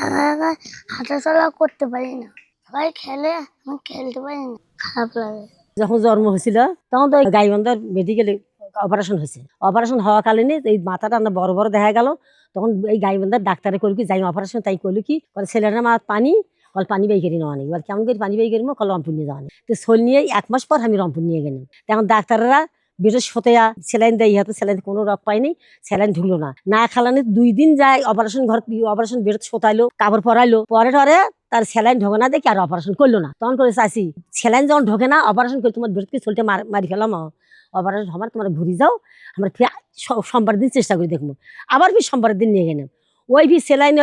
একা একা হাঁটাচলা করতে পারি না। সবাই খেলে, আমি খেলতে পারি না, খারাপ লাগে। যখন জন্ম হয়েছিল তখন তো গাইবান্ধার মেডিকেলে অপারেশন হয়েছে। অপারেশন হওয়াকালীন এই মাথাটা না বড় বড় দেখা গেল। তখন এই গাইবান্ধার ডাক্তারে করলো কি, যাই অপারেশন তাই করলো কি, ছেলেরা মা পানি পানি বাই করি নেওয়া নেই, কেমন করে পানি বাই করি রংপুর নিয়ে যাওয়া নেই। তো শোল নিয়ে 1 মাস পর আমি রংপুর নিয়ে গেলাম। তখন ডাক্তাররা বৃহস্পতিয়া স্যালাইন দেয়, ইহাতে স্যালাইন কোনো রোগ পাইনি, স্যালাইন ঢুকলো না খালানি 2 দিন যায় অপারেশন ঘর, অপারেশন বৃহস্পতাইলো, কাপড় পরাইলো, পরে তার স্যালাইন ঢোকে না দেখি আর অপারেশন করলো না। তখন করে চাইছি স্যালাইন যখন ঢোকে না অপারেশন করে তোমার বৃহস্পতি চলতে মারি ফেলাম, অপারেশন আমার তোমার ঘুরি যাও, আমরা ফির সোমবার দিন চেষ্টা করে দেখবো। আবার ফির সোমবারের দিন নিয়ে গেলাম। ওই ফির স্যালাইন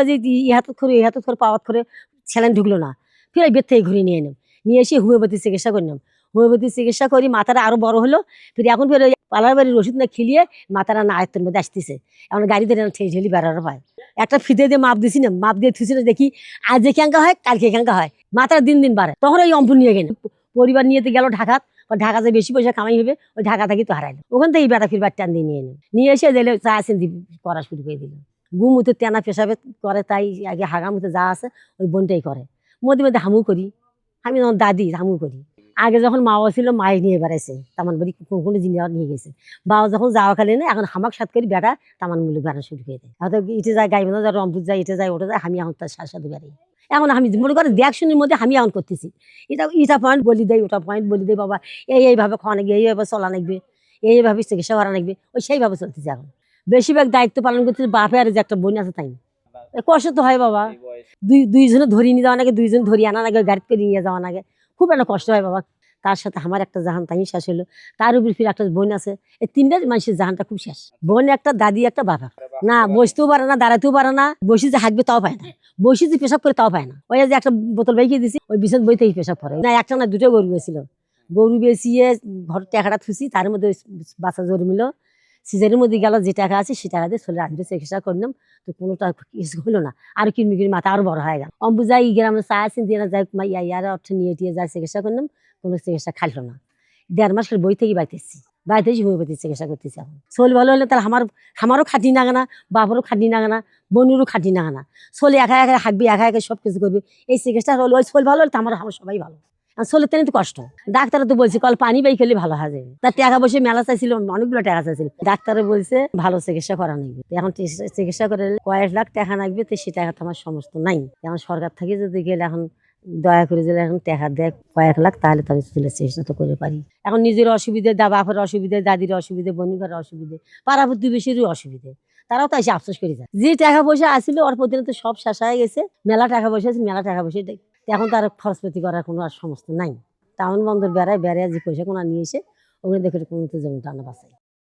ইহাত করে পাওয়াত করে স্যালাইন ঢুকলো না, ফির ওই বেদ থেকে ঘুরে নিয়ে এলাম। নিয়ে এসে হোমিওপ্যাথি চিকিৎসা করলাম। হোমিওপ্যাথি চিকিৎসা করি মাথাটা আরো বড় হলো। ফির এখন ফির ওই পালার বাড়ির ওষুধ না খেলিয়ে মাথাটা না আয়ত্তের মধ্যে আসতেছে। এখন গাড়ি ধরে ঠেলি ঠেলি বেড়ানো হয়। একটা ফিতে দিয়ে মাপ দিছি না, মাপ দিয়ে থুছি না, দেখি আজ যে ক্যাঙ্কা হয় কালকে ক্যাঙ্কা হয়, মাথাটা দিন দিন বাড়ে। তখন ওই রংপুর নিয়ে গেল, পরিবার নিয়ে গেল ঢাকা। ঢাকাতে বেশি পয়সা কামাই হবে, ওই ঢাকা থেকে তো হারাইলো। ওখান থেকে বেটা ফির বাচ্চান দিয়ে নিয়ে এলাম। নিয়ে এসে দিলে চা আসেন করা শুরু করে দিল। গুমুতে তেনা পেশাবে করে, তাই আগে হাগামুতে যা আছে ওই বোনটাই করে। মধ্যে মধ্যে হামু করি, আমি যখন দাদি হামু করি। আগে যখন মাও ছিল মাই নিয়ে বেড়াইছে, তামান বাড়ি কোনো জিনিস নিয়ে গেছে। বাবা যখন যাওয়া খালি না, এখন হামাক সাথ করি বেড়া তামান মূল্য বেড়া শুরু করে দেয়। হয়তো ইটে যায় গাইবান্ধা যায়, রংপুর যায়, ইটে যায় ওটা যায়, আমি এখন তার সাথে সাথে বেড়াই। এখন আমি মনে করি দেখশুনির মধ্যে আমি এখন করতেছি। এটা পয়েন্ট বলি দেয়, ওটা পয়েন্ট বলি দেয়, বাবা এইভাবে খাওয়া লাগবে, এইভাবে চলা লাগবে, এইভাবে চিকিৎসা করা লাগবে, ওই সেইভাবে চলতেছে। এখন বেশিরভাগ দায়িত্ব পালন করতেছে বাপে, আর যে একটা বোন আছে তাই। কষ্ট তো হয় বাবা, দুইজনে ধরিয়ে নিয়ে যাওয়া নাগে, দুইজন ধরিয়ে আনা নাগে, গাড়িতে করে নিয়ে যাওয়া নাগে, খুব একটা কষ্ট হয় বাবা। তার সাথে আমার একটা জাহান তাই শেষ হলো। তার উপর ফির একটা বোন আছে। এই 3টা মানুষের জাহানটা খুব শেষ। বোন একটা, দাদি একটা, বাবা না বসতেও পারে না, দাঁড়াতেও পারে না, বসে যে হাঁকবে তাও পায় না, বসে যে পেশাব করে তাও পায় না। ওই যে একটা বোতল বাইকে দিছি, ওই বিছান বইতেই পেশাব করে না। একটা না 2টো গরু বেছিল, গরু বেচিয়ে ঘর টাকাটা থুসি, তার মধ্যে বাচ্চা জন্মিল। সিজারের মধ্যে গেল, যে টাকা আছে সে টাকা দিয়ে চলে আসবে, চিকিৎসা করলাম। তো কোনোটা কিছু হলো না, আর কিরমিকির মাথা আরো বড় হয়ে গেল। অম্বুজা এই গ্রামে চা আসেন দিয়ে যাই, ইয়ার অর্থ নিয়ে টিয়ে যায় চিকিৎসা করলাম, কোনো চিকিৎসা খাইল না। 1.5 মাসের বই থেকে বাইতেছি, হোমিওপ্যাথি চিকিৎসা করতেছি। এখন শোল ভালো হলে তাহলে আমারও খাটি নাগানা, বাবারও খাটি নাগানা, বোনেরও খাটি নাগানা। শোলে একা একা হাঁকবি, একা একা সব কিছু করবি। এই চিকিৎসা হলো, ওই শোল ভালো হলে তো আমার সবাই ভালো। আর শোলের তেনে তো কষ্ট। ডাক্তারে তো বলছে কল পানি বাই খেলে ভালো হয়ে যাবে। তার টাকা বসে মেলা চাইছিল, অনেকগুলো টাকা চাইছিল। ডাক্তারে বলছে ভালো চিকিৎসা করা লাগবে। এখন চিকিৎসা করে কয়েক লাখ টাকা লাগবে, তো সে টাকা তো আমার সমস্ত নাই। এখন সরকার থেকে যদি গেলে, এখন দয়া করে যদি এখন টাকা দেয় কয়েক লাখ, তাহলে তো আমি চিকিৎসা তো করে পারি। এখন নিজের অসুবিধে, বাপের অসুবিধে, দাদির অসুবিধে, বোনের অসুবিধে, পাড়া প্রতিবেশীরও অসুবিধে, তারাও তো এসে আফসোস করে যায়। যে টাকা পয়সা আসছিল ওর প্রতি তো সব শেষ হয়ে গেছে। মেলা টাকা পয়সা আছে, মেলা টাকা পয়সা এখন তার খরচপাতি করার কোনো আর সমস্ত নাই। টাউন বন্দর বেড়ায় যে পয়সা কোনো নিয়ে এসে ওখানে দেখে কোনো তো যেমন টানা বাঁচায়।